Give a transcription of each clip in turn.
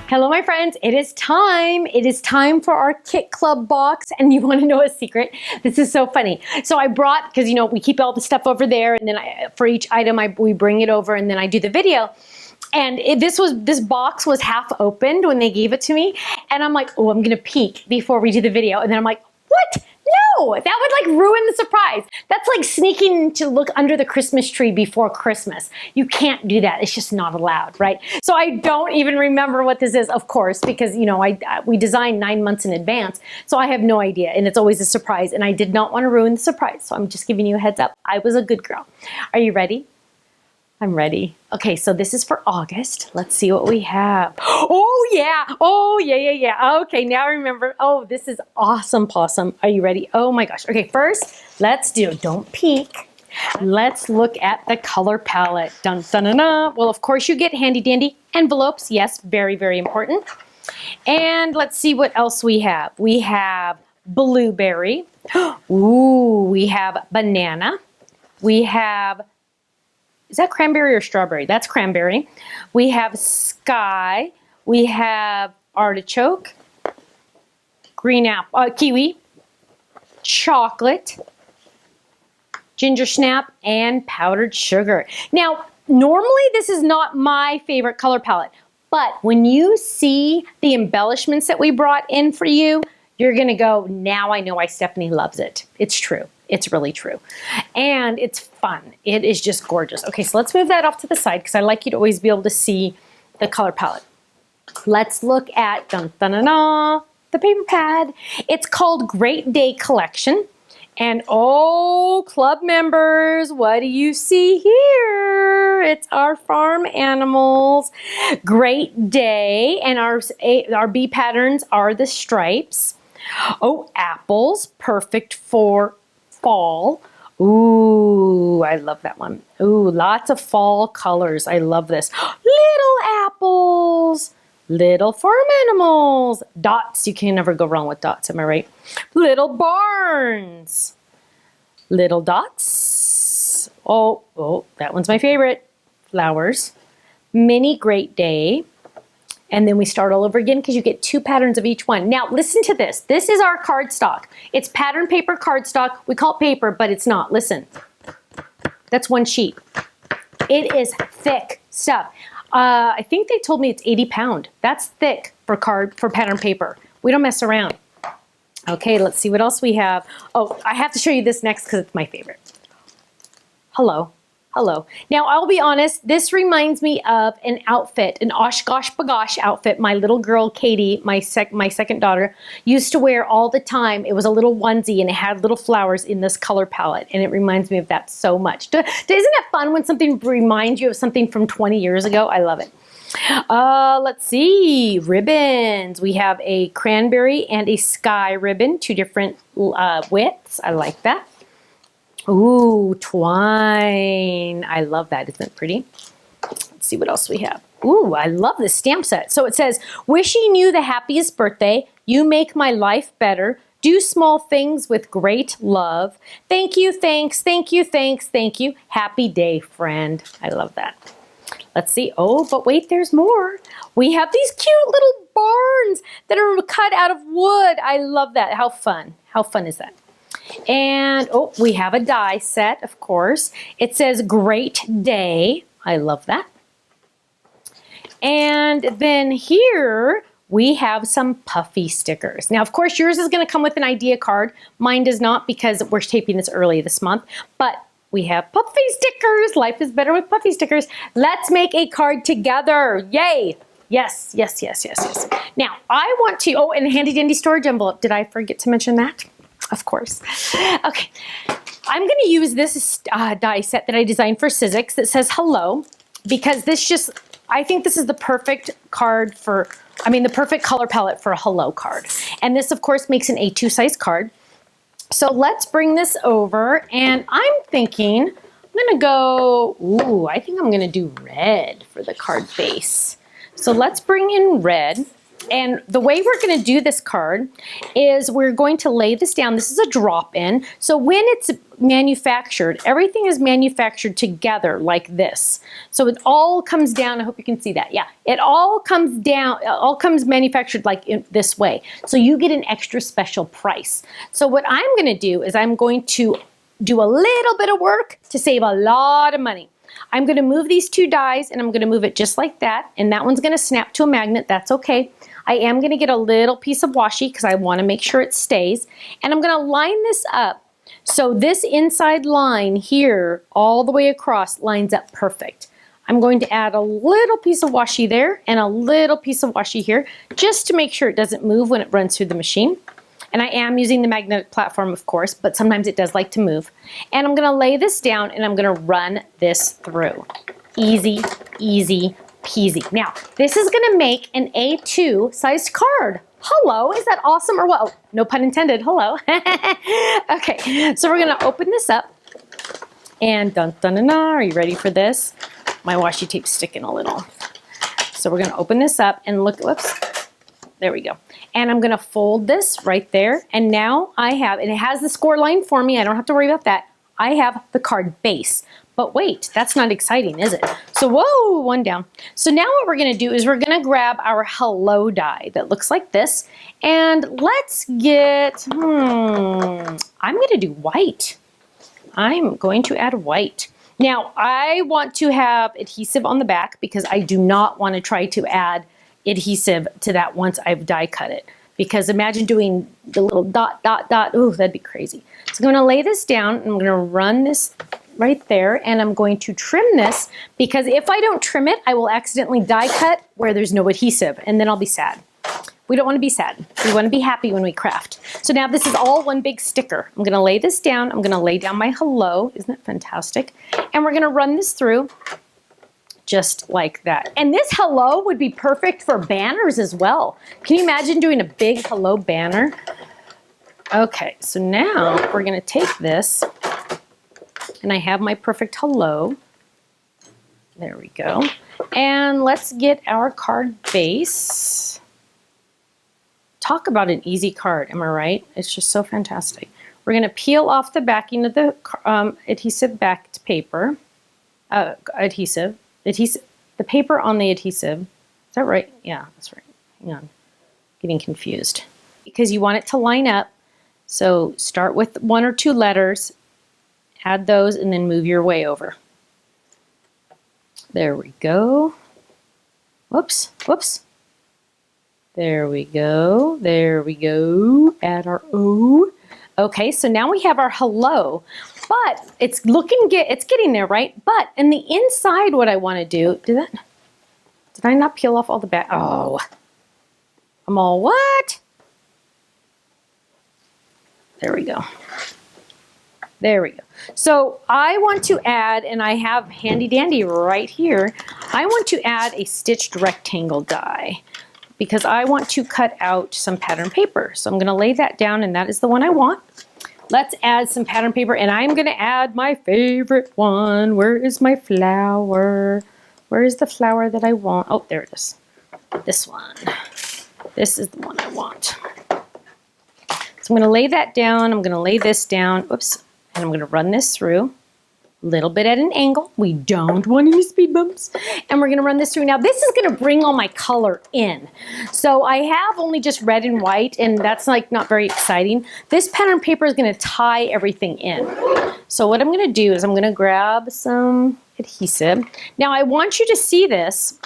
Hello, my friends. It is time. It is time for our Kit Club box. And you want to know a secret? This is so funny. So I brought, because we keep all the stuff over there, and then for each item we bring it over, and then I do the video. And this box was half opened when they gave it to me, and I'm like, oh, I'm gonna peek before we do the video, and then I'm like, what? No, that would like ruin the surprise. That's like sneaking to look under the Christmas tree before Christmas. You can't do that. It's just not allowed, right? So I don't even remember what this is, of course, because we design 9 months in advance, so I have no idea, and it's always a surprise, and I did not want to ruin the surprise, so I'm just giving you a heads up. I was a good girl. Are you ready? I'm ready. Okay, so this is for August. Let's see what we have. Oh yeah. Okay, now I remember. Oh, this is awesome possum. Are you ready? Oh my gosh. Okay, first, don't peek. Let's look at the color palette. Dun, dun, dun, dun. Well, of course you get handy dandy envelopes. Yes, very, very important. And let's see what else we have. We have blueberry. Ooh, we have banana. We have, is that cranberry or strawberry? That's cranberry. We have sky. We have artichoke, green apple, kiwi, chocolate, ginger snap, and powdered sugar. Now, normally this is not my favorite color palette, but when you see the embellishments that we brought in for you, you're gonna go, now I know why Stephanie loves it. It's true. It's really true. And it's fun. It is just gorgeous. Okay, so let's move that off to the side because I like you to always be able to see the color palette. Let's look at dun, dun, dun, dun, the paper pad. It's called Great Day Collection. And oh, club members, what do you see here? It's our farm animals. Great Day, and our bee patterns are the stripes. Oh, apples, perfect for fall. Ooh, I love that one. Ooh, lots of fall colors. I love this. Little apples, little farm animals. Dots, you can never go wrong with dots, am I right? Little barns, little dots. Oh, that one's my favorite. Flowers. Mini Great Day. And then we start all over again because you get 2 patterns of each one. Now, listen to this. This is our cardstock. It's pattern paper cardstock. We call it paper, but it's not. Listen. That's one sheet. It is thick stuff. I think they told me it's 80 pound. That's thick for pattern paper. We don't mess around. Okay, let's see what else we have. Oh, I have to show you this next because it's my favorite. Hello. Hello. Now, I'll be honest, this reminds me of an outfit, an OshKosh B'gosh outfit my little girl, Katie, my second daughter, used to wear all the time. It was a little onesie and it had little flowers in this color palette, and it reminds me of that so much. Isn't it fun when something reminds you of something from 20 years ago? I love it. Let's see, ribbons. We have a cranberry and a sky ribbon, 2 different widths. I like that. Ooh, twine. I love that. Isn't it pretty? Let's see what else we have. Ooh, I love this stamp set. So it says, wishing you the happiest birthday. You make my life better. Do small things with great love. Thank you, thanks, thank you, thanks, thank you. Happy day, friend. I love that. Let's see. Oh, but wait, there's more. We have these cute little barns that are cut out of wood. I love that. How fun. How fun is that? And, oh, we have a die set, of course. It says Great Day. I love that. And then here we have some puffy stickers. Now, of course, yours is going to come with an idea card. Mine does not because we're taping this early this month. But we have puffy stickers. Life is better with puffy stickers. Let's make a card together. Yay! Yes, yes, yes, yes, yes. Now, I want to, oh, and a handy dandy storage envelope. Did I forget to mention that? Of course. Okay, I'm going to use this die set that I designed for Sizzix that says hello, because I think this is the perfect card the perfect color palette for a hello card. And this, of course, makes an A2 size card. So let's bring this over, and I'm thinking I'm going to go, ooh, I think I'm going to do red for the card base. So let's bring in red. And the way we're going to do this card is we're going to lay this down. This is a drop-in. So when it's manufactured. Everything is manufactured together like this. So it all comes down, I hope you can see that. Yeah, it all comes down, it all comes manufactured like in this way. So you get an extra special price. So what I'm gonna do is I'm going to do a little bit of work to save a lot of money. I'm gonna move these two dies and I'm gonna move it just like that. And that one's gonna snap to a magnet, that's okay. I am gonna get a little piece of washi because I wanna make sure it stays. And I'm gonna line this up so this inside line here all the way across lines up perfect. I'm going to add a little piece of washi there and a little piece of washi here just to make sure it doesn't move when it runs through the machine. And I am using the magnetic platform, of course, but sometimes it does like to move. And I'm gonna lay this down and I'm gonna run this through. Easy, easy peasy. Now, this is gonna make an A2 sized card. Hello, is that awesome or what? Oh, no pun intended, hello. Okay, so we're gonna open this up and dun dun dun dun, are you ready for this? My washi tape's sticking a little. So we're gonna open this up and look, whoops, there we go. And I'm gonna fold this right there. And now I have, and it has the score line for me, I don't have to worry about that. I have the card base. But wait, that's not exciting, is it? So whoa, one down. So now what we're gonna do is we're gonna grab our hello die that looks like this. And let's get, I'm gonna do white. I'm going to add white. Now I want to have adhesive on the back because I do not want to try to add adhesive to that once I've die cut it. Because imagine doing the little dot, dot, dot, ooh, that'd be crazy. So I'm gonna lay this down and I'm gonna run this right there and I'm going to trim this because if I don't trim it, I will accidentally die cut where there's no adhesive and then I'll be sad. We don't wanna be sad. We wanna be happy when we craft. So now this is all one big sticker. I'm gonna lay this down. I'm gonna lay down my hello. Isn't that fantastic? And we're gonna run this through just like that. And this hello would be perfect for banners as well. Can you imagine doing a big hello banner? Okay, so now we're gonna take this and I have my perfect hello. There we go. And let's get our card base. Talk about an easy card, am I right? It's just so fantastic. We're gonna peel off the backing of the adhesive backed paper, adhesive, the paper on the adhesive. Is that right? Yeah, that's right. Hang on, getting confused. Because you want it to line up. So start with one or two letters, add those, and then move your way over. There we go. Whoops, whoops. There we go, there we go. Add our O. Okay, so now we have our hello, but it's getting there, right? But in the inside, what I want to do, did I not peel off all the back? Oh, I'm all what? There we go. There we go. So I want to add, and I have handy dandy right here, I want to add a stitched rectangle die because I want to cut out some pattern paper. So I'm gonna lay that down and that is the one I want. Let's add some pattern paper and I'm gonna add my favorite one. Where is my flower? Where is the flower that I want? Oh, there it is. This one. This is the one I want. So I'm gonna lay that down. I'm gonna lay this down. Oops. And I'm gonna run this through. A little bit at an angle. We don't want any speed bumps. And we're gonna run this through. Now this is gonna bring all my color in. So I have only just red and white and that's like not very exciting. This pattern paper is gonna tie everything in. So what I'm gonna do is I'm gonna grab some adhesive. Now I want you to see this,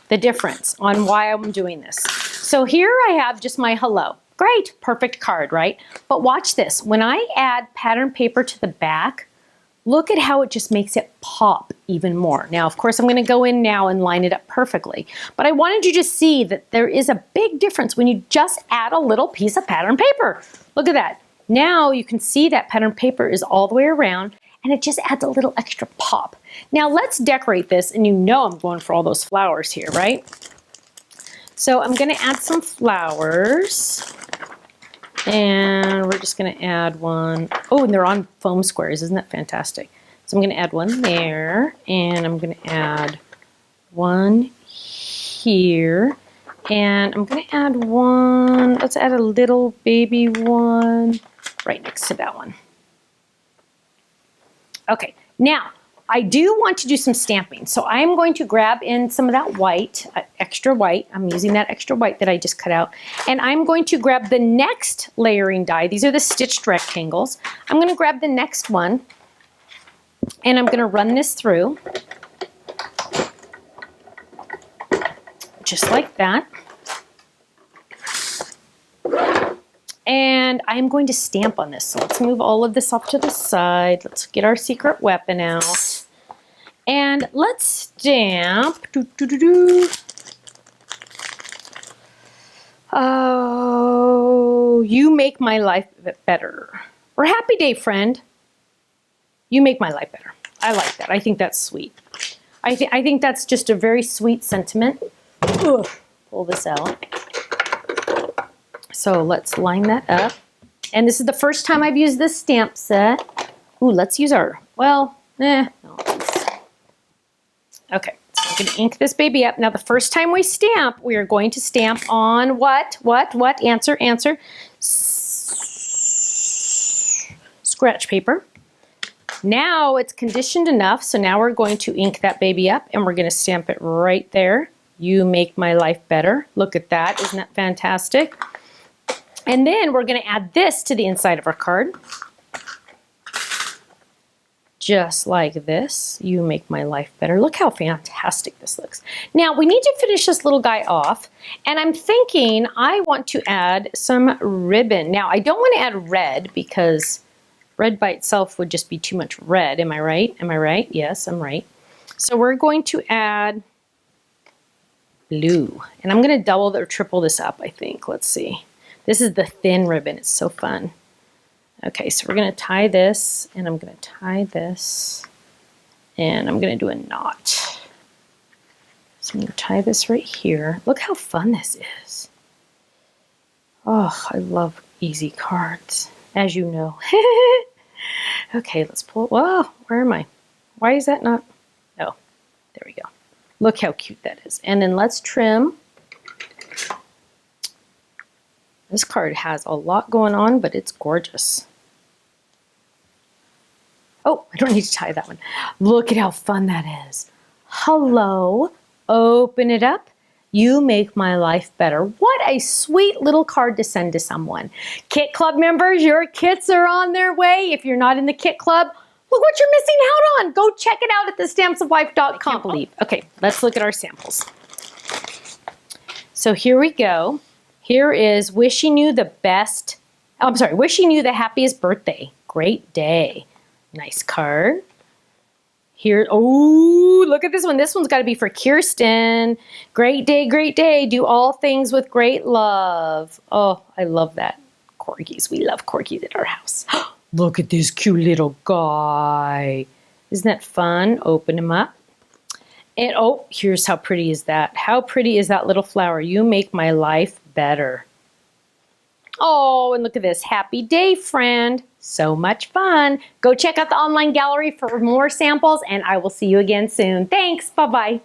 the difference on why I'm doing this. So here I have just my hello. Great, perfect card, right? But watch this. When I add pattern paper to the back, look at how it just makes it pop even more. Now, of course, I'm gonna go in now and line it up perfectly, but I wanted you to see that there is a big difference when you just add a little piece of pattern paper. Look at that. Now you can see that pattern paper is all the way around and it just adds a little extra pop. Now let's decorate this and you know I'm going for all those flowers here, right? So I'm gonna add some flowers. And we're just gonna add one. Oh, and they're on foam squares, isn't that fantastic? So I'm gonna add one there, and I'm gonna add one here, and I'm gonna add one, let's add a little baby one right next to that one. Okay, now I do want to do some stamping. So I'm going to grab in some of that white, extra white. I'm using that extra white that I just cut out. And I'm going to grab the next layering die. These are the stitched rectangles. I'm going to grab the next one and I'm going to run this through. Just like that. And I'm going to stamp on this. So let's move all of this off to the side. Let's get our secret weapon out. And let's stamp. Oh, you make my life better. Or happy day, friend. You make my life better. I like that. I think that's sweet. I think that's just a very sweet sentiment. Ugh. Pull this out. So let's line that up. And this is the first time I've used this stamp set. Ooh, let's use our, well, no. Okay, so I'm gonna ink this baby up. Now the first time we stamp, we are going to stamp on what? Answer. Scratch paper. Now it's conditioned enough, so now we're going to ink that baby up and we're gonna stamp it right there. You make my life better. Look at that, isn't that fantastic? And then we're gonna add this to the inside of our card. Just like this, you make my life better. Look how fantastic this looks. Now we need to finish this little guy off, and I'm thinking I want to add some ribbon. Now I don't want to add red because red by itself would just be too much red. Am I right? Am I right? Yes, I'm right. So we're going to add blue, and I'm going to double or triple this up, I think. Let's see. This is the thin ribbon. It's so fun. Okay, so we're going to tie this, and I'm going to tie this, and I'm going to do a knot. So I'm going to tie this right here. Look how fun this is. Oh, I love easy cards, as you know. Okay, let's pull. Whoa, where am I? Why is that not? Oh, there we go. Look how cute that is. And then let's trim. This card has a lot going on, but it's gorgeous. Oh, I don't need to tie that one. Look at how fun that is. Hello, open it up. You make my life better. What a sweet little card to send to someone. Kit Club members, your kits are on their way. If you're not in the Kit Club, look what you're missing out on. Go check it out at thestampsoflife.com. I can't believe. Okay, let's look at our samples. So here we go. Here is wishing you the best, I'm sorry, wishing you the happiest birthday. Great day. Nice card. Here, oh, look at this one. This one's got to be for Kirsten. Great day, great day. Do all things with great love. Oh, I love that. Corgis. We love corgis at our house. Look at this cute little guy. Isn't that fun? Open him up. And oh, here's how pretty is that. How pretty is that little flower? You make my life better. Oh, and look at this. Happy day, friend. So much fun. Go check out the online gallery for more samples, and I will see you again soon. Thanks. Bye-bye.